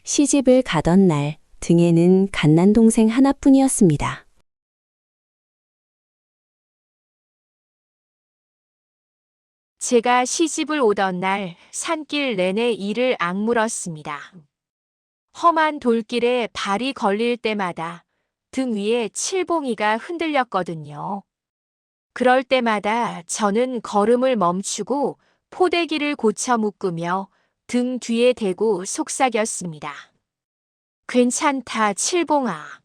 시집을 가던 날 등에는 갓난 동생 하나뿐이었습니다. 제가 시집을 오던 날 산길 내내 이를 악물었습니다. 험한 돌길에 발이 걸릴 때마다 등 위에 칠봉이가 흔들렸거든요. 그럴 때마다 저는 걸음을 멈추고 포대기를 고쳐 묶으며 등 뒤에 대고 속삭였습니다. 괜찮다, 칠봉아.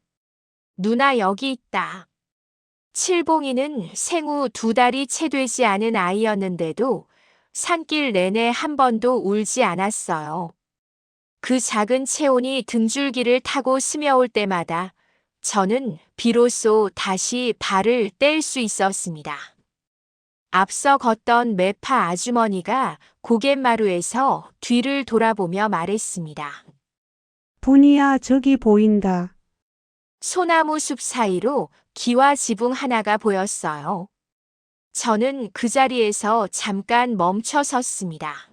누나 여기 있다. 칠봉이는 생후 2달이 채 되지 않은 아이였는데도 산길 내내 한 번도 울지 않았어요. 그 작은 체온이 등줄기를 타고 스며올 때마다 저는 비로소 다시 발을 뗄 수 있었습니다. 앞서 걷던 매파 아주머니가 고갯마루에서 뒤를 돌아보며 말했습니다. 분이야, 저기 보인다. 소나무 숲 사이로 기와 지붕 하나가 보였어요. 저는 그 자리에서 잠깐 멈춰 섰습니다.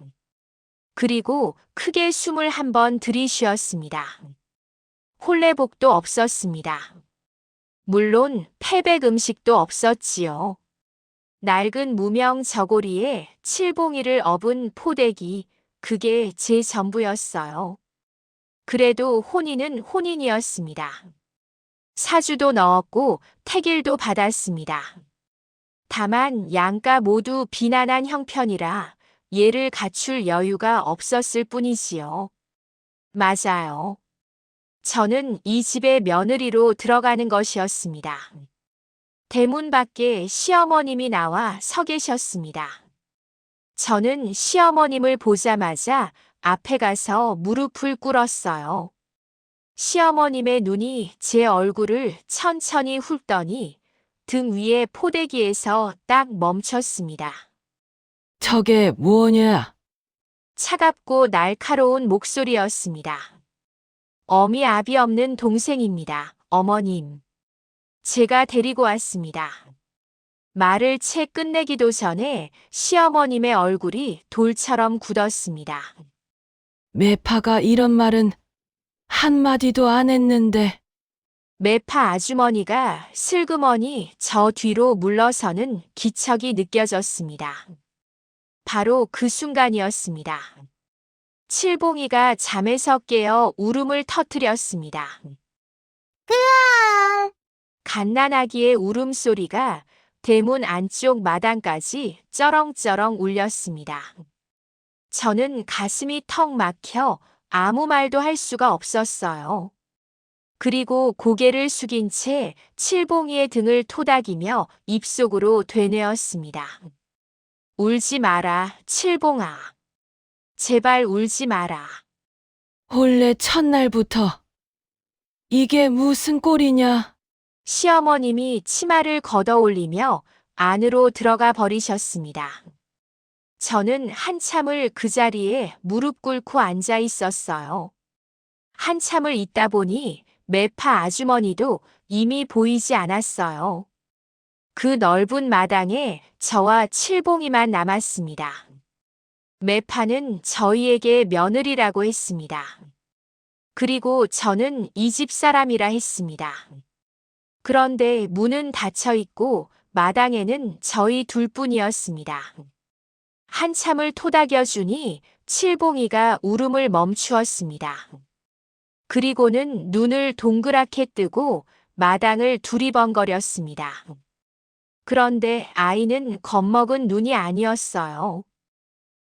그리고 크게 숨을 한번 들이쉬었습니다. 홀레복도 없었습니다. 물론 패백 음식도 없었지요. 낡은 무명 저고리에 칠봉이를 업은 포대기, 그게 제 전부였어요. 그래도 혼인은 혼인이었습니다. 사주도 넣었고 택일도 받았습니다. 다만 양가 모두 비난한 형편이라 예를 갖출 여유가 없었을 뿐이지요. 맞아요. 저는 이 집의 며느리로 들어가는 것이었습니다. 대문 밖에 시어머님이 나와 서 계셨습니다. 저는 시어머님을 보자마자 앞에 가서 무릎을 꿇었어요. 시어머님의 눈이 제 얼굴을 천천히 훑더니 등 위에 포대기에서 딱 멈췄습니다. 저게 무엇냐? 차갑고 날카로운 목소리였습니다. 어미 아비 없는 동생입니다. 어머님. 제가 데리고 왔습니다. 말을 채 끝내기도 전에 시어머님의 얼굴이 돌처럼 굳었습니다. 매파가 이런 말은 한마디도 안 했는데. 매파 아주머니가 슬그머니 저 뒤로 물러서는 기척이 느껴졌습니다. 바로 그 순간이었습니다. 칠봉이가 잠에서 깨어 울음을 터뜨렸습니다. 으아! 갓난아기의 울음소리가 대문 안쪽 마당까지 쩌렁쩌렁 울렸습니다. 저는 가슴이 턱 막혀 아무 말도 할 수가 없었어요. 그리고 고개를 숙인 채 칠봉이의 등을 토닥이며 입속으로 되뇌었습니다. 울지 마라, 칠봉아. 제발 울지 마라. 원래 첫날부터 이게 무슨 꼴이냐? 시어머님이 치마를 걷어 올리며 안으로 들어가 버리셨습니다. 저는 한참을 그 자리에 무릎 꿇고 앉아 있었어요. 한참을 있다 보니 매파 아주머니도 이미 보이지 않았어요. 그 넓은 마당에 저와 칠봉이만 남았습니다. 매파는 저희에게 며느리라고 했습니다. 그리고 저는 이 집 사람이라 했습니다. 그런데 문은 닫혀 있고 마당에는 저희 둘뿐이었습니다. 한참을 토닥여주니 칠봉이가 울음을 멈추었습니다. 그리고는 눈을 동그랗게 뜨고 마당을 두리번거렸습니다. 그런데 아이는 겁먹은 눈이 아니었어요.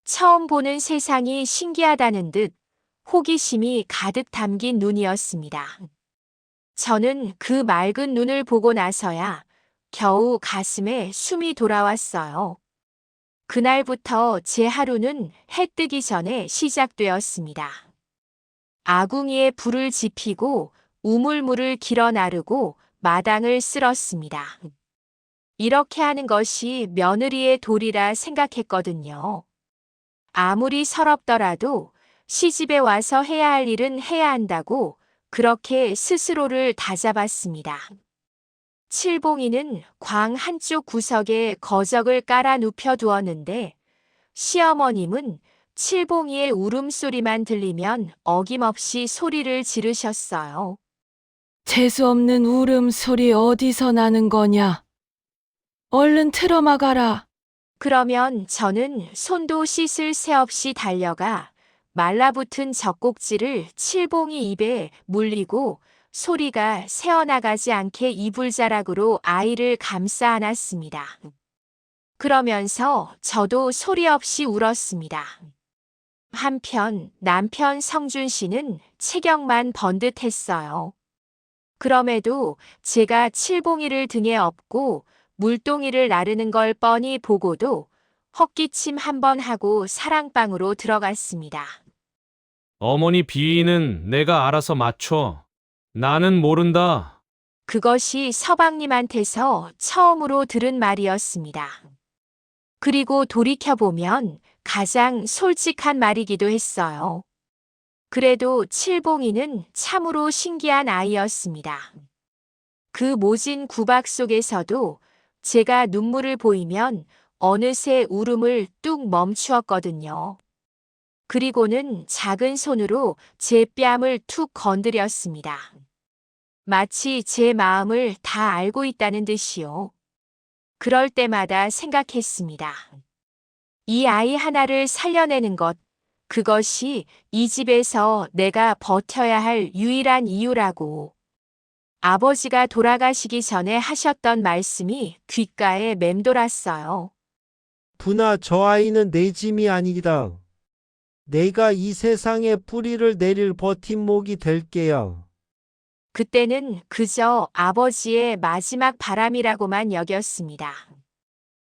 처음 보는 세상이 신기하다는 듯 호기심이 가득 담긴 눈이었습니다. 저는 그 맑은 눈을 보고 나서야 겨우 가슴에 숨이 돌아왔어요. 그날부터 제 하루는 해 뜨기 전에 시작되었습니다. 아궁이에 불을 지피고 우물물을 길어 나르고 마당을 쓸었습니다. 이렇게 하는 것이 며느리의 도리라 생각했거든요. 아무리 서럽더라도 시집에 와서 해야 할 일은 해야 한다고 그렇게 스스로를 다잡았습니다. 칠봉이는 광 한쪽 구석에 거적을 깔아 눕혀 두었는데 시어머님은 칠봉이의 울음소리만 들리면 어김없이 소리를 지르셨어요. 재수없는 울음소리 어디서 나는 거냐? 얼른 틀어막아라. 그러면 저는 손도 씻을 새 없이 달려가 말라붙은 젖꼭지를 칠봉이 입에 물리고 소리가 새어나가지 않게 이불자락으로 아이를 감싸 안았습니다. 그러면서 저도 소리 없이 울었습니다. 한편 남편 성준 씨는 체격만 번듯했어요. 그럼에도 제가 칠봉이를 등에 업고 물동이를 나르는 걸 뻔히 보고도 헛기침 한번 하고 사랑방으로 들어갔습니다. 어머니 비위는 내가 알아서 맞춰. 나는 모른다. 그것이 서방님한테서 처음으로 들은 말이었습니다. 그리고 돌이켜보면 가장 솔직한 말이기도 했어요. 그래도 칠봉이는 참으로 신기한 아이였습니다. 그 모진 구박 속에서도 제가 눈물을 보이면 어느새 울음을 뚝 멈추었거든요. 그리고는 작은 손으로 제 뺨을 툭 건드렸습니다. 마치 제 마음을 다 알고 있다는 듯이요. 그럴 때마다 생각했습니다. 이 아이 하나를 살려내는 것, 그것이 이 집에서 내가 버텨야 할 유일한 이유라고. 아버지가 돌아가시기 전에 하셨던 말씀이 귓가에 맴돌았어요. 분아, 저 아이는 내 짐이 아니다. 내가 이 세상에 뿌리를 내릴 버팀목이 될게요. 그때는 그저 아버지의 마지막 바람이라고만 여겼습니다.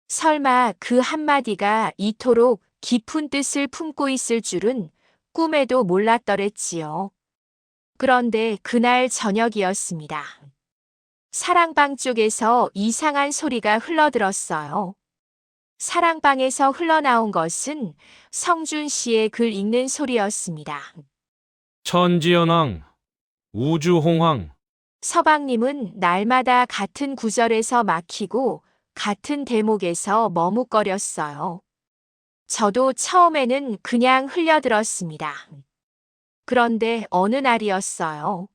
설마 그 한마디가 이토록 깊은 뜻을 품고 있을 줄은 꿈에도 몰랐더랬지요. 그런데 그날 저녁이었습니다. 사랑방 쪽에서 이상한 소리가 흘러들었어요. 사랑방에서 흘러나온 것은 성준 씨의 글 읽는 소리였습니다. 천지연왕, 우주홍황. 서방님은 날마다 같은 구절에서 막히고 같은 대목에서 머뭇거렸어요. 저도 처음에는 그냥 흘려들었습니다. 그런데 어느 날이었어요.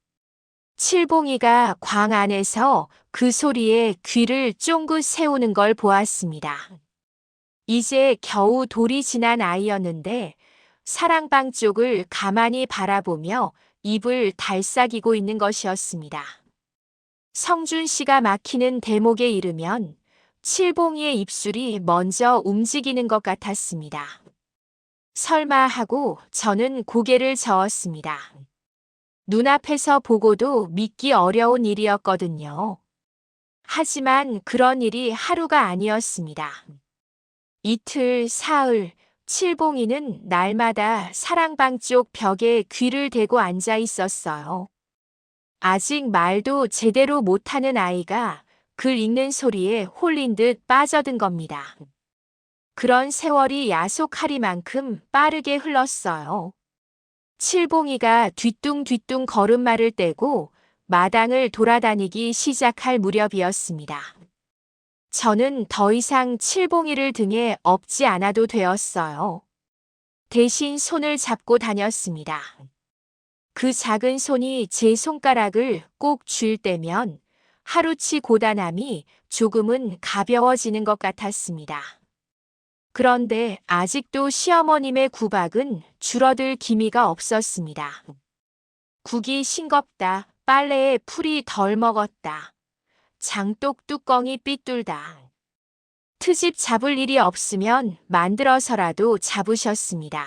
칠봉이가 광 안에서 그 소리에 귀를 쫑긋 세우는 걸 보았습니다. 이제 겨우 돌이 지난 아이였는데 사랑방 쪽을 가만히 바라보며 입을 달싹이고 있는 것이었습니다. 성준 씨가 막히는 대목에 이르면 칠봉이의 입술이 먼저 움직이는 것 같았습니다. 설마 하고 저는 고개를 저었습니다. 눈앞에서 보고도 믿기 어려운 일이었거든요. 하지만 그런 일이 하루가 아니었습니다. 이틀, 사흘, 칠봉이는 날마다 사랑방 쪽 벽에 귀를 대고 앉아 있었어요. 아직 말도 제대로 못하는 아이가 글 읽는 소리에 홀린 듯 빠져든 겁니다. 그런 세월이 야속하리만큼 빠르게 흘렀어요. 칠봉이가 뒤뚱뒤뚱 걸음마를 떼고 마당을 돌아다니기 시작할 무렵이었습니다. 저는 더 이상 칠봉이를 등에 업지 않아도 되었어요. 대신 손을 잡고 다녔습니다. 그 작은 손이 제 손가락을 꼭 쥘 때면 하루치 고단함이 조금은 가벼워지는 것 같았습니다. 그런데 아직도 시어머님의 구박은 줄어들 기미가 없었습니다. 국이 싱겁다, 빨래에 풀이 덜 먹었다, 장독 뚜껑이 삐뚤다. 트집 잡을 일이 없으면 만들어서라도 잡으셨습니다.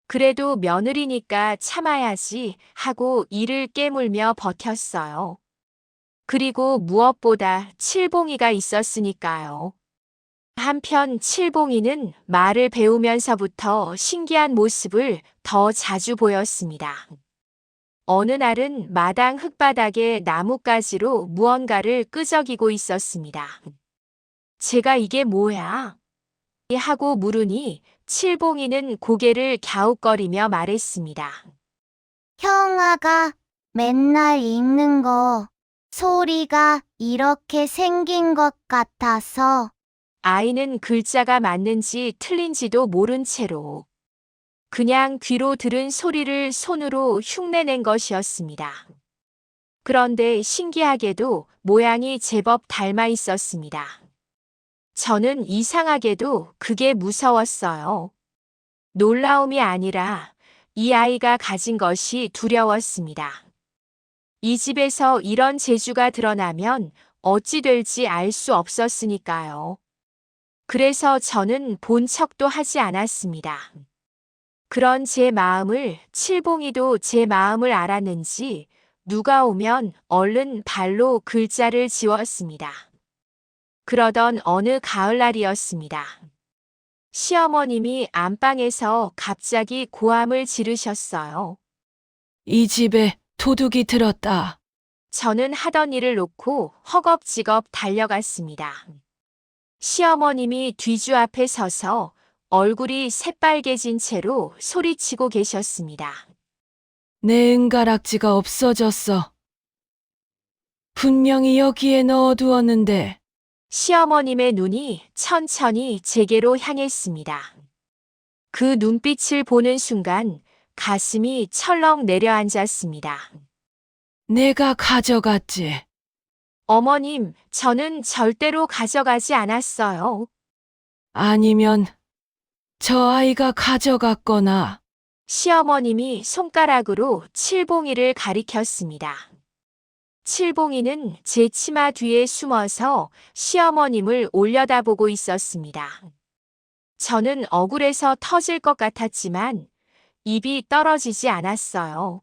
그래도 며느리니까 참아야지 하고 이를 깨물며 버텼어요. 그리고 무엇보다 칠봉이가 있었으니까요. 한편 칠봉이는 말을 배우면서부터 신기한 모습을 더 자주 보였습니다. 어느 날은 마당 흙바닥에 나뭇가지로 무언가를 끄적이고 있었습니다. 제가 이게 뭐야? 하고 물으니 칠봉이는 고개를 갸웃거리며 말했습니다. 형아가 맨날 읽는 거 소리가 이렇게 생긴 것 같아서. 아이는 글자가 맞는지 틀린지도 모른 채로 그냥 귀로 들은 소리를 손으로 흉내낸 것이었습니다. 그런데 신기하게도 모양이 제법 닮아 있었습니다. 저는 이상하게도 그게 무서웠어요. 놀라움이 아니라 이 아이가 가진 것이 두려웠습니다. 이 집에서 이런 재주가 드러나면 어찌 될지 알 수 없었으니까요. 그래서 저는 본 척도 하지 않았습니다. 그런 제 마음을 칠봉이도 제 마음을 알았는지 누가 오면 얼른 발로 글자를 지웠습니다. 그러던 어느 가을날이었습니다. 시어머님이 안방에서 갑자기 고함을 지르셨어요. 이 집에 도둑이 들었다. 저는 하던 일을 놓고 허겁지겁 달려갔습니다. 시어머님이 뒤주 앞에 서서 얼굴이 새빨개진 채로 소리치고 계셨습니다. 내 은가락지가 없어졌어. 분명히 여기에 넣어두었는데. 시어머님의 눈이 천천히 제게로 향했습니다. 그 눈빛을 보는 순간 가슴이 철렁 내려앉았습니다. 내가 가져갔지. 어머님, 저는 절대로 가져가지 않았어요. 아니면 저 아이가 가져갔거나. 시어머님이 손가락으로 칠봉이를 가리켰습니다. 칠봉이는 제 치마 뒤에 숨어서 시어머님을 올려다보고 있었습니다. 저는 억울해서 터질 것 같았지만 입이 떨어지지 않았어요.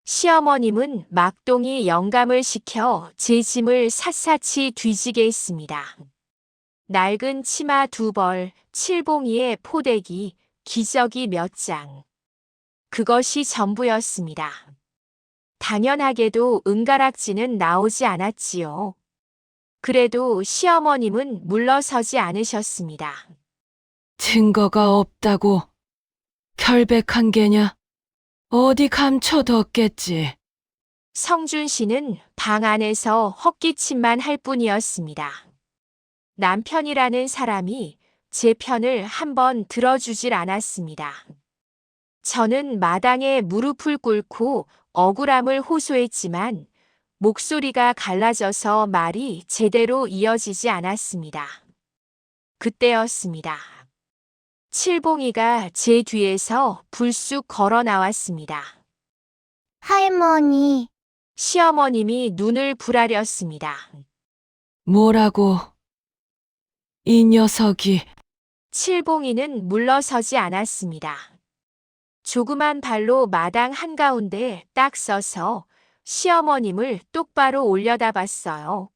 시어머님은 막동이 영감을 시켜 제 짐을 샅샅이 뒤지게 했습니다. 낡은 치마 2벌, 칠봉이의 포대기, 기저귀 몇 장. 그것이 전부였습니다. 당연하게도 은가락지는 나오지 않았지요. 그래도 시어머님은 물러서지 않으셨습니다. 증거가 없다고. 결백한 게냐? 어디 감춰뒀겠지. 성준 씨는 방 안에서 헛기침만 할 뿐이었습니다. 남편이라는 사람이 제 편을 한번 들어주질 않았습니다. 저는 마당에 무릎을 꿇고 억울함을 호소했지만 목소리가 갈라져서 말이 제대로 이어지지 않았습니다. 그때였습니다. 칠봉이가 제 뒤에서 불쑥 걸어 나왔습니다. 할머니, 시어머님이 눈을 부라렸습니다. 뭐라고? 이 녀석이. 칠봉이는 물러서지 않았습니다. 조그만 발로 마당 한가운데 딱 서서 시어머님을 똑바로 올려다봤어요.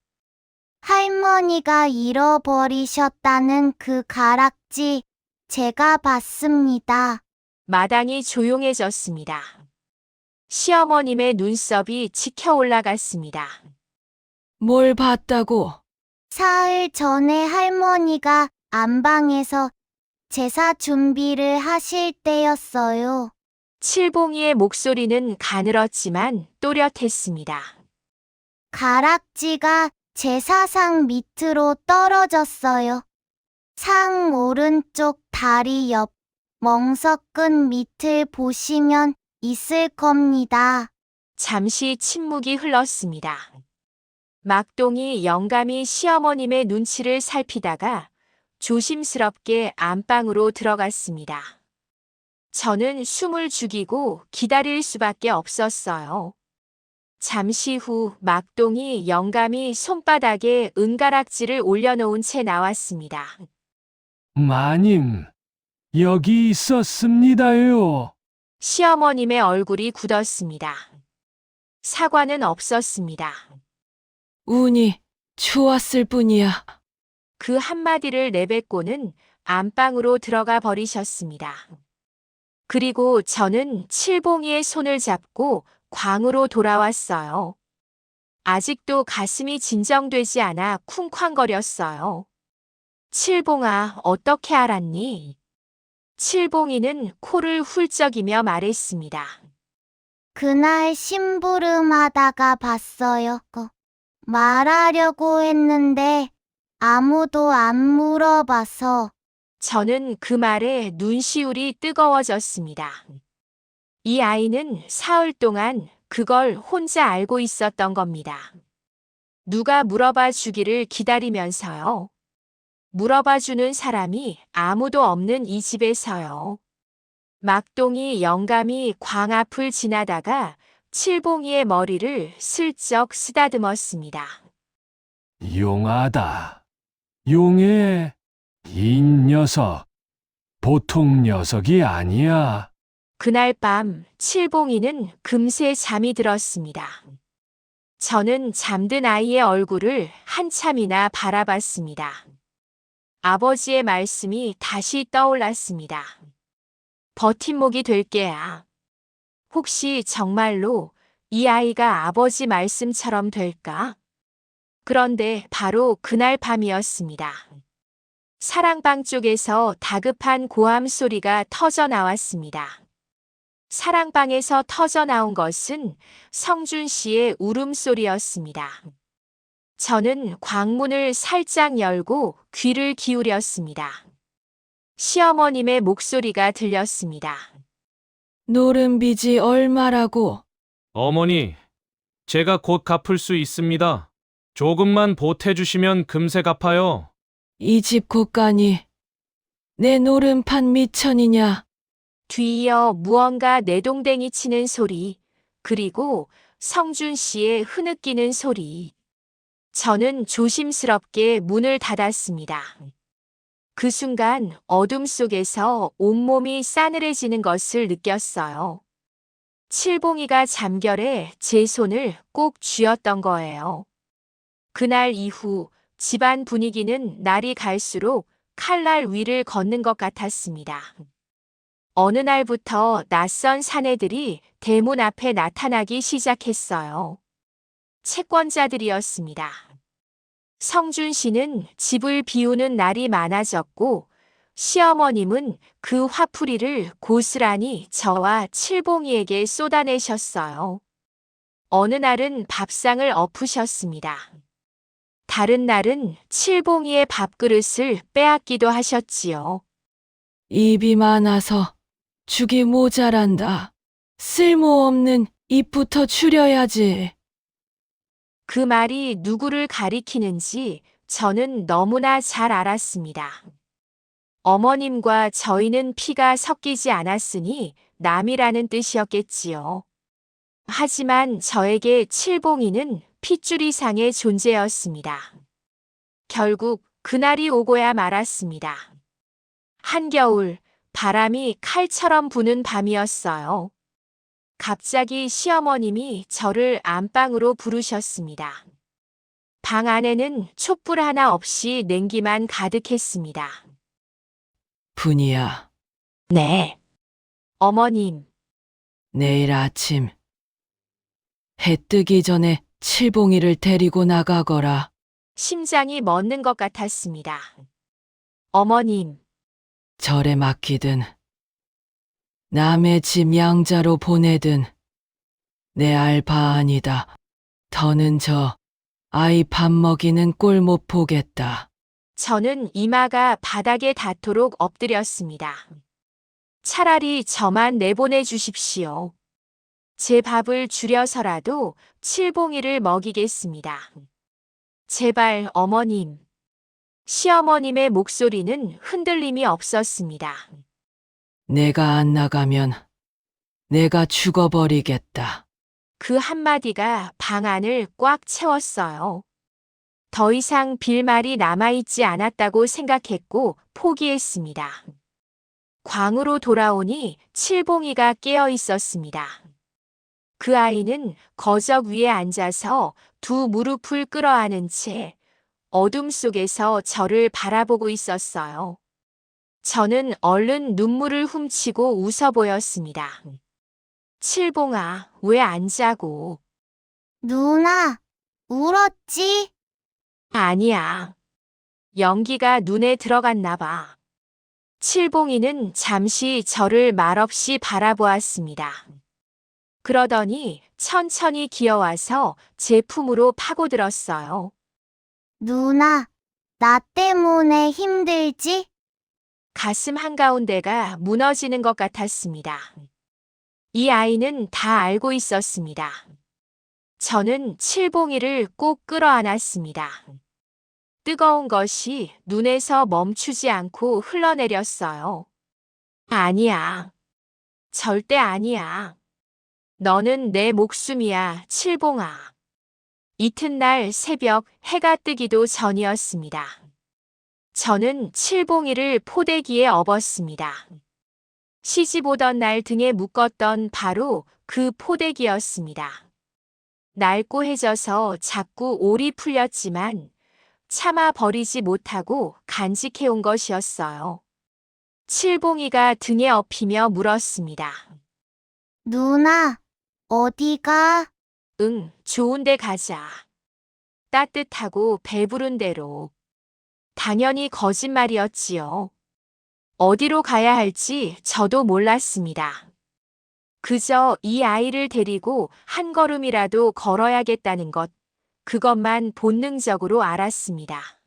할머니가 잃어버리셨다는 그 가락지 제가 봤습니다. 마당이 조용해졌습니다. 시어머님의 눈썹이 치켜 올라갔습니다. 뭘 봤다고? 사흘 전에 할머니가 안방에서 제사 준비를 하실 때였어요. 칠봉이의 목소리는 가늘었지만 또렷했습니다. 가락지가 제사상 밑으로 떨어졌어요. 상 오른쪽 다리 옆 멍석끈 밑을 보시면 있을 겁니다. 잠시 침묵이 흘렀습니다. 막동이 영감이 시어머님의 눈치를 살피다가 조심스럽게 안방으로 들어갔습니다. 저는 숨을 죽이고 기다릴 수밖에 없었어요. 잠시 후 막동이 영감이 손바닥에 은가락지를 올려놓은 채 나왔습니다. 마님, 여기 있었습니다요. 시어머님의 얼굴이 굳었습니다. 사과는 없었습니다. 운이 좋았을 뿐이야. 그 한마디를 내뱉고는 안방으로 들어가 버리셨습니다. 그리고 저는 칠봉이의 손을 잡고 광으로 돌아왔어요. 아직도 가슴이 진정되지 않아 쿵쾅거렸어요. 칠봉아, 어떻게 알았니? 칠봉이는 코를 훌쩍이며 말했습니다. 그날 심부름하다가 봤어요. 말하려고 했는데 아무도 안 물어봐서. 저는 그 말에 눈시울이 뜨거워졌습니다. 이 아이는 사흘 동안 그걸 혼자 알고 있었던 겁니다. 누가 물어봐 주기를 기다리면서요. 물어봐 주는 사람이 아무도 없는 이 집에서요. 막동이 영감이 광 앞을 지나다가 칠봉이의 머리를 슬쩍 쓰다듬었습니다. 용하다. 용해. 이 녀석. 보통 녀석이 아니야. 그날 밤 칠봉이는 금세 잠이 들었습니다. 저는 잠든 아이의 얼굴을 한참이나 바라봤습니다. 아버지의 말씀이 다시 떠올랐습니다. 버팀목이 될게야. 혹시 정말로 이 아이가 아버지 말씀처럼 될까? 그런데 바로 그날 밤이었습니다. 사랑방 쪽에서 다급한 고함 소리가 터져 나왔습니다. 사랑방에서 터져 나온 것은 성준 씨의 울음소리였습니다. 저는 광문을 살짝 열고 귀를 기울였습니다. 시어머님의 목소리가 들렸습니다. 노름빚이 얼마라고? 어머니, 제가 곧 갚을 수 있습니다. 조금만 보태주시면 금세 갚아요. 이 집 곳간이 내 노름판 미천이냐? 뒤이어 무언가 내동댕이 치는 소리, 그리고 성준 씨의 흐느끼는 소리. 저는 조심스럽게 문을 닫았습니다. 그 순간 어둠 속에서 온몸이 싸늘해지는 것을 느꼈어요. 칠봉이가 잠결에 제 손을 꼭 쥐었던 거예요. 그날 이후 집안 분위기는 날이 갈수록 칼날 위를 걷는 것 같았습니다. 어느 날부터 낯선 사내들이 대문 앞에 나타나기 시작했어요. 채권자들이었습니다. 성준 씨는 집을 비우는 날이 많아졌고 시어머님은 그 화풀이를 고스란히 저와 칠봉이에게 쏟아내셨어요. 어느 날은 밥상을 엎으셨습니다. 다른 날은 칠봉이의 밥그릇을 빼앗기도 하셨지요. 입이 많아서 죽이 모자란다. 쓸모없는 입부터 추려야지. 그 말이 누구를 가리키는지 저는 너무나 잘 알았습니다. 어머님과 저희는 피가 섞이지 않았으니 남이라는 뜻이었겠지요. 하지만 저에게 칠봉이는 핏줄이상의 존재였습니다. 결국 그날이 오고야 말았습니다. 한겨울 바람이 칼처럼 부는 밤이었어요. 갑자기 시어머님이 저를 안방으로 부르셨습니다. 방 안에는 촛불 하나 없이 냉기만 가득했습니다. 분이야, 네. 어머님, 내일 아침 해 뜨기 전에 칠봉이를 데리고 나가거라. 심장이 멎는 것 같았습니다. 어머님, 절에 맡기든 남의 집 양자로 보내든 내 알 바 아니다. 더는 저 아이 밥 먹이는 꼴 못 보겠다. 저는 이마가 바닥에 닿도록 엎드렸습니다. 차라리 저만 내보내 주십시오. 제 밥을 줄여서라도 칠봉이를 먹이겠습니다. 제발 어머님. 시어머님의 목소리는 흔들림이 없었습니다. 내가 안 나가면 내가 죽어버리겠다. 그 한마디가 방 안을 꽉 채웠어요. 더 이상 빌 말이 남아있지 않았다고 생각했고 포기했습니다. 광으로 돌아오니 칠봉이가 깨어 있었습니다. 그 아이는 거적 위에 앉아서 두 무릎을 끌어안은 채 어둠 속에서 저를 바라보고 있었어요. 저는 얼른 눈물을 훔치고 웃어 보였습니다. 칠봉아, 왜 안 자고? 누나, 울었지? 아니야. 연기가 눈에 들어갔나 봐. 칠봉이는 잠시 저를 말없이 바라보았습니다. 그러더니 천천히 기어와서 제 품으로 파고들었어요. 누나, 나 때문에 힘들지? 가슴 한가운데가 무너지는 것 같았습니다. 이 아이는 다 알고 있었습니다. 저는 칠봉이를 꼭 끌어안았습니다. 뜨거운 것이 눈에서 멈추지 않고 흘러내렸어요. 아니야. 절대 아니야. 너는 내 목숨이야, 칠봉아. 이튿날 새벽 해가 뜨기도 전이었습니다. 저는 칠봉이를 포대기에 업었습니다. 시집 오던 날 등에 묶었던 바로 그 포대기였습니다. 낡고 해져서 자꾸 올이 풀렸지만 차마 버리지 못하고 간직해온 것이었어요. 칠봉이가 등에 업히며 물었습니다. 누나, 어디가? 응, 좋은 데 가자. 따뜻하고 배부른 데로. 당연히 거짓말이었지요. 어디로 가야 할지 저도 몰랐습니다. 그저 이 아이를 데리고 한 걸음이라도 걸어야겠다는 것, 그것만 본능적으로 알았습니다.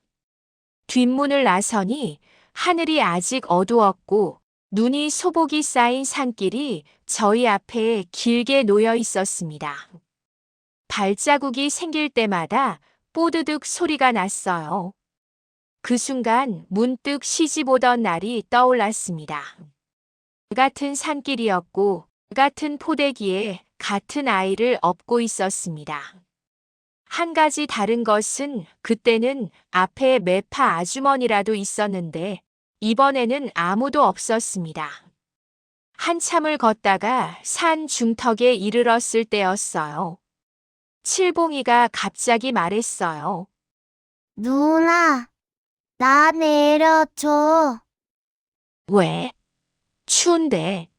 뒷문을 나서니 하늘이 아직 어두웠고 눈이 소복이 쌓인 산길이 저희 앞에 길게 놓여 있었습니다. 발자국이 생길 때마다 뽀드득 소리가 났어요. 그 순간 문득 시집 오던 날이 떠올랐습니다. 같은 산길이었고 같은 포대기에 같은 아이를 업고 있었습니다. 한 가지 다른 것은 그때는 앞에 매파 아주머니라도 있었는데 이번에는 아무도 없었습니다. 한참을 걷다가 산 중턱에 이르렀을 때였어요. 칠봉이가 갑자기 말했어요. 누나, 나 내려줘. 왜? 추운데.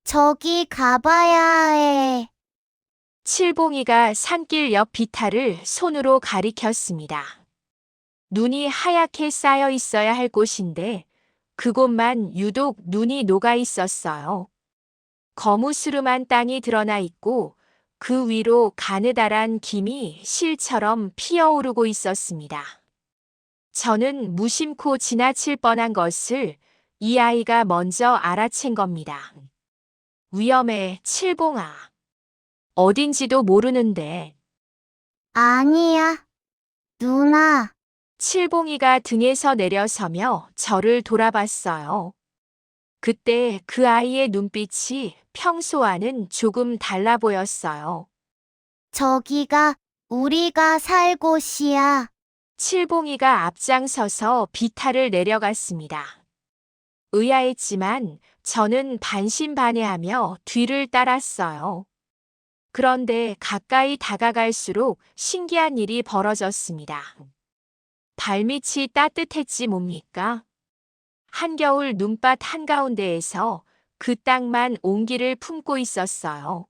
저기 가봐야 해. 칠봉이가 산길 옆 비탈을 손으로 가리켰습니다. 눈이 하얗게 쌓여 있어야 할 곳인데 그곳만 유독 눈이 녹아 있었어요. 거무스름한 땅이 드러나 있고 그 위로 가느다란 김이 실처럼 피어오르고 있었습니다. 저는 무심코 지나칠 뻔한 것을 이 아이가 먼저 알아챈 겁니다. 위험해, 칠봉아. 어딘지도 모르는데. 아니야. 누나, 칠봉이가 등에서 내려서며 저를 돌아봤어요. 그때 그 아이의 눈빛이 평소와는 조금 달라 보였어요. 저기가 우리가 살 곳이야. 칠봉이가 앞장서서 비탈을 내려갔습니다. 의아했지만 저는 반신반의하며 뒤를 따랐어요. 그런데 가까이 다가갈수록 신기한 일이 벌어졌습니다. 발밑이 따뜻했지 뭡니까? 한겨울 눈밭 한가운데에서 그 땅만 온기를 품고 있었어요.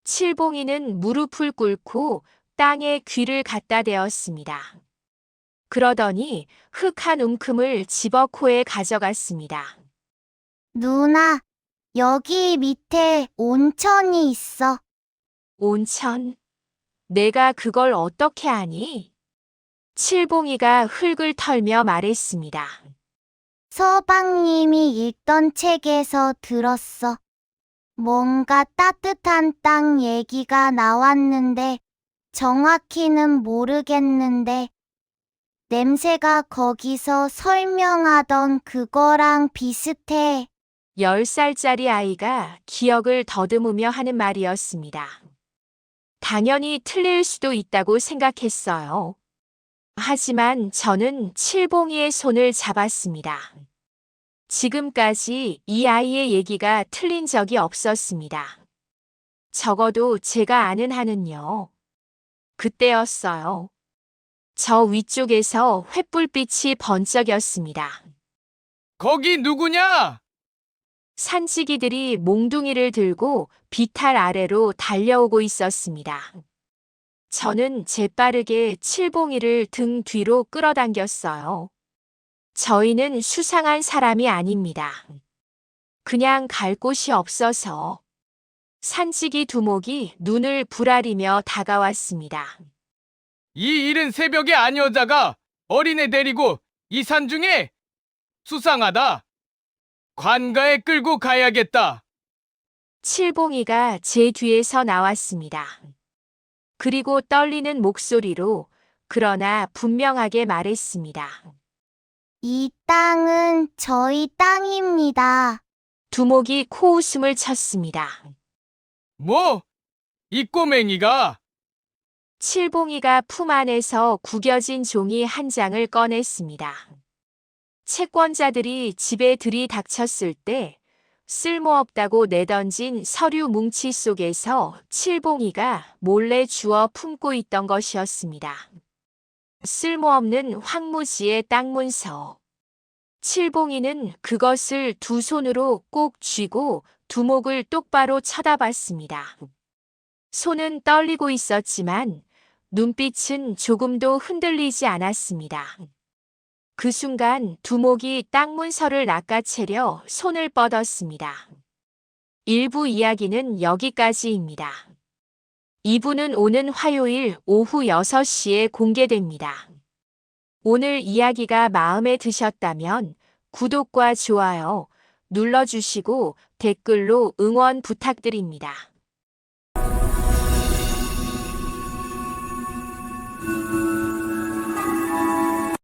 칠봉이는 무릎을 꿇고 땅에 귀를 갖다 대었습니다. 그러더니 흙 한 움큼을 집어 코에 가져갔습니다. 누나, 여기 밑에 온천이 있어. 온천? 내가 그걸 어떻게 아니? 칠봉이가 흙을 털며 말했습니다. 서방님이 읽던 책에서 들었어. 뭔가 따뜻한 땅 얘기가 나왔는데 정확히는 모르겠는데 냄새가 거기서 설명하던 그거랑 비슷해. 10살짜리 아이가 기억을 더듬으며 하는 말이었습니다. 당연히 틀릴 수도 있다고 생각했어요. 하지만 저는 칠봉이의 손을 잡았습니다. 지금까지 이 아이의 얘기가 틀린 적이 없었습니다. 적어도 제가 아는 한은요. 그때였어요. 저 위쪽에서 횃불빛이 번쩍였습니다. 거기 누구냐? 산지기들이 몽둥이를 들고 비탈 아래로 달려오고 있었습니다. 저는 재빠르게 칠봉이를 등 뒤로 끌어당겼어요. 저희는 수상한 사람이 아닙니다. 그냥 갈 곳이 없어서. 산지기 두목이 눈을 부라리며 다가왔습니다. 이 이른 새벽에 아녀자가 어린애 데리고 이 산중에 수상하다. 관가에 끌고 가야겠다. 칠봉이가 제 뒤에서 나왔습니다. 그리고 떨리는 목소리로 그러나 분명하게 말했습니다. 이 땅은 저희 땅입니다. 두목이 코웃음을 쳤습니다. 뭐? 이 꼬맹이가? 칠봉이가 품 안에서 구겨진 종이 한 장을 꺼냈습니다. 채권자들이 집에 들이닥쳤을 때 쓸모없다고 내던진 서류 뭉치 속에서 칠봉이가 몰래 주워 품고 있던 것이었습니다. 쓸모없는 황무지의 땅 문서. 칠봉이는 그것을 두 손으로 꼭 쥐고 두목을 똑바로 쳐다봤습니다. 손은 떨리고 있었지만 눈빛은 조금도 흔들리지 않았습니다. 그 순간 두목이 땅 문서를 낚아채려 손을 뻗었습니다. 1부 이야기는 여기까지입니다. 2부는 오는 화요일 오후 6시에 공개됩니다. 오늘 이야기가 마음에 드셨다면 구독과 좋아요 눌러주시고 댓글로 응원 부탁드립니다.